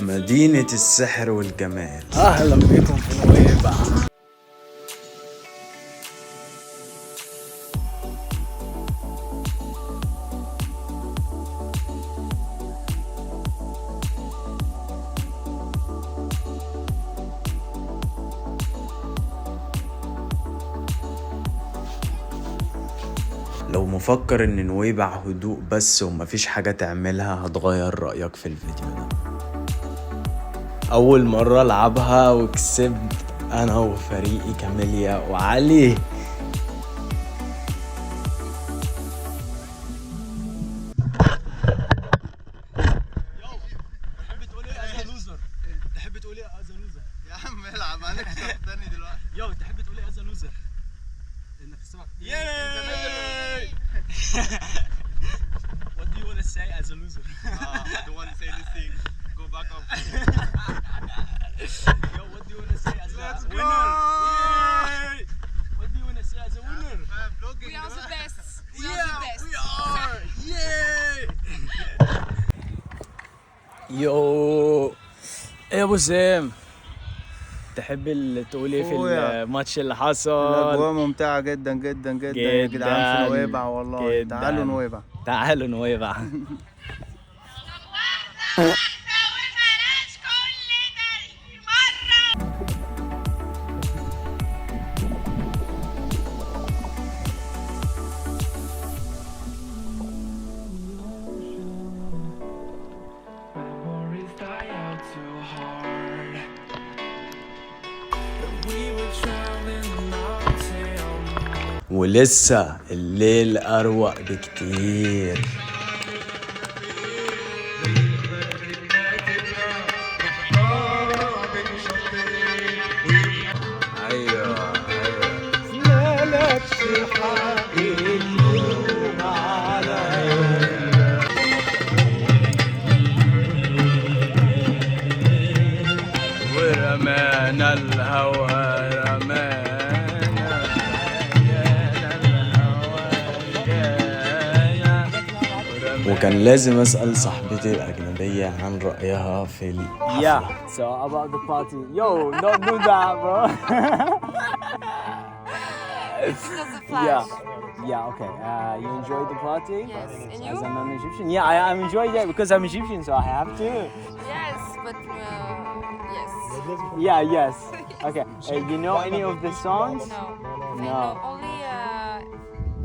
مدينة السحر والجمال. أهلا بكم في نويبع. لو مفكر ان نويبع هدوء بس ومفيش حاجة تعملها هتغير رأيك في الفيديو ده. اول مرة العبها وكسبت انا وفريقي كاميليا وعلي. تحب تقول ايه از لوزر؟ يا عم العب انا كسبتني دلوقتي. يو تحب تقول ايه از لوزر؟ انك تسمع ياي. What do you want to say as a loser? I don't want to say anything. Go back up. Yo, what do you want to say as a winner? Yay! What do you want to say as a winner? We are the best. We are Yeah, the best. we are. Yay! يو ايه يا ابو سام، تحب تقول ايه في الماتش اللي حصل؟ الاجواء ممتعه جدا جدا جدا يا جدعان في نويبع والله. تعالوا نويبع، تعالوا نويبع. ولسه الليل أروق بكتير. أيوة مالكش حق اليوم عليا. ورمانا الهوى وكان لازم أسأل صاحبتي الأجنبية عن رأيها في الحفلة. Yeah, so about the party. Yo, don't do that, bro. It's just a flash. Yeah, okay. You enjoyed the party? Yes. And you? As a non-Egyptian? Yeah, I'm enjoying it because I'm Egyptian, so I have to. Yes, but yes. Yeah, yes. Okay. You know any of the songs? No. I No. know only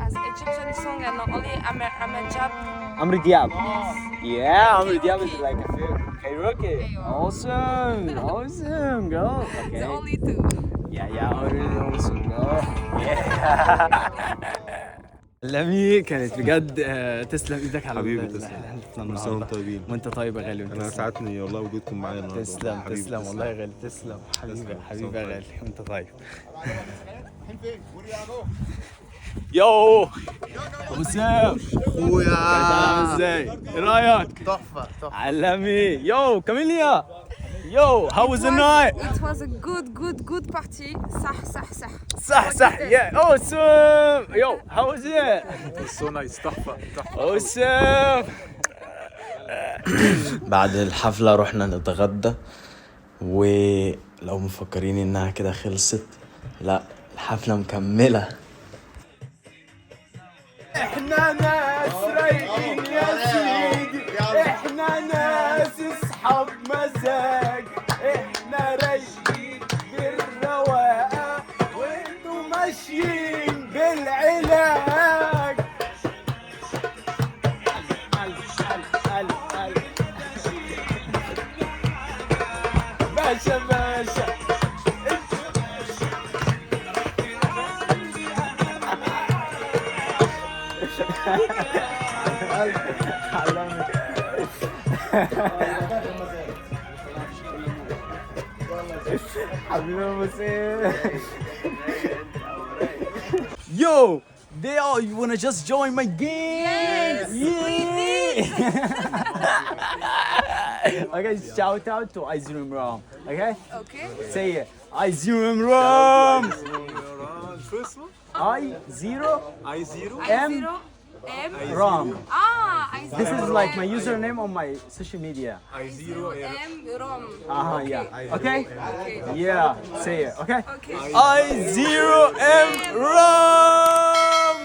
as Egyptian song and only Amajab. Amr Diab. Yes. Yeah, Amr Diab is like a karaoke. Karaoke. Awesome, awesome, girl. Okay. The only two. Yeah, really awesome, girl. Yeah. لمي كانت بجد تسلم ايدك على حبيبي. تسلم كل سنه وانتم طيبين. وانت طيب يا غالي. انا سعدتني والله وجودكم معايا النهارده. تسلم والله يا غالي. تسلم حبيبي يا غالي. وانت طيب. يو ابو سام اخويا عامل ازاي؟ ايه رايك؟ تحفه علمي. يو كاميليا. Yo, how was the night? It was a good party. صح. Yeah, awesome. Yo, how was it? It was so nice. تحفه. Awesome. بعد الحفلة رحنا نتغدى، ولو مفكرين إنها كده خلصت، لا، الحفلة مكملة. احنا ناس رايقين يا سيدي، احنا ناس اصحاب مزاج، احنا رايقين بالرواقه وانتوا ماشيين بالعلاج. Yo, they all, you wanna just join my game? Yes, Okay, shout out to Izirum Ram. Okay, Okay. say it. Izirum Ram. First one? I0 I0. M I0 M. Ram. Ah, I0 This is like my M. username on my social media. I0 M Rom. Yeah. Okay. Okay. Yeah. Say it. Okay. Okay. I0M Ram.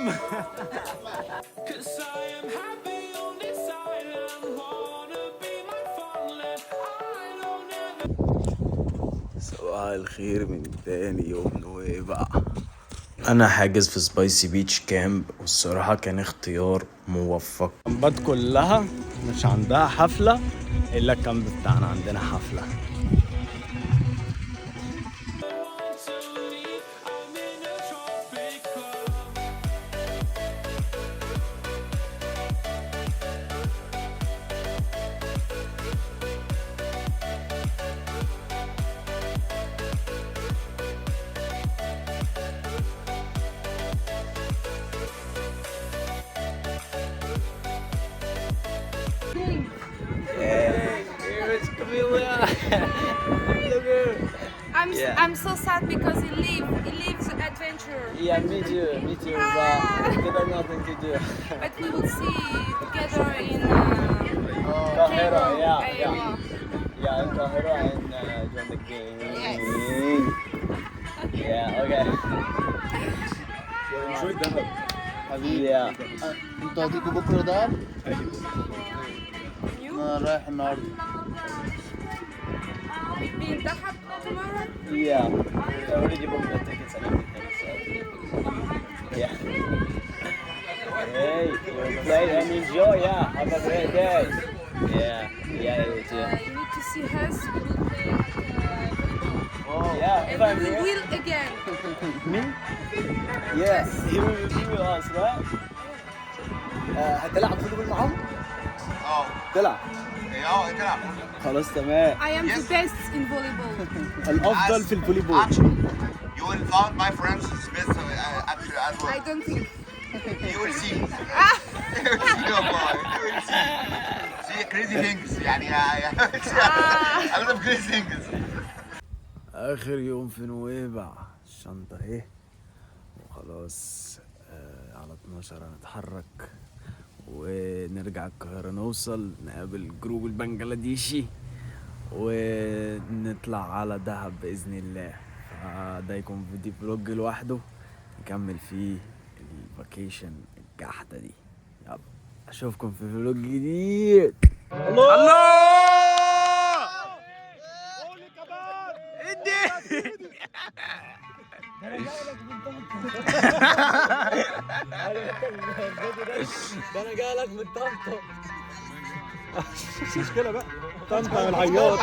صباح الخير من تاني يوم نويبع. انا حاجز في سبايسي بيتش كامب، والصراحة كان اختيار موفق. الكامبات كلها مش عندها حفلة الا الكامب بتاعنا عندنا حفلة. I'm so sad because he leaves adventure. Yeah, me too, but we got nothing to do. But we will see together in Kahira, yeah. Aywa. Yeah, in Kahira and join the game. Yes. Yeah, okay. Enjoy Dahab. Yeah. انتوا هتيجوا بكره ده؟ You انا رايح النهارده. being Dahab tomorrow? Yeah. I already booked the tickets and everything, so. Yeah. Hey, you play and enjoy, yeah. Have a great day. Yeah, you too. You need to see us. We will play Yeah, if and I'm we here. will again. Yes, he will be with us, right? هتلعب فوتبول معاهم؟ تلعب. تلعب. خلاص تمام. I am the best in volleyball. الأفضل في الفوليبول. You will find my friends best actually as I well. don't think. You will see. You will see والله. You will see. See crazy things يعني a lot of crazy things. اخر يوم في نويبع، الشنطة اهي وخلاص. على 12 هنتحرك ونرجع القاهرة، نوصل نقابل الجروب البنجلاديشي ونطلع على دهب بإذن الله. فده يكون فيديو فلوج لوحده نكمل فيه الفاكيشن الجحدة دي. يلا اشوفكم في فلوج جديد. ده انا جايلك من طنطا. مش مشكلة بقى، طنطا من العياط.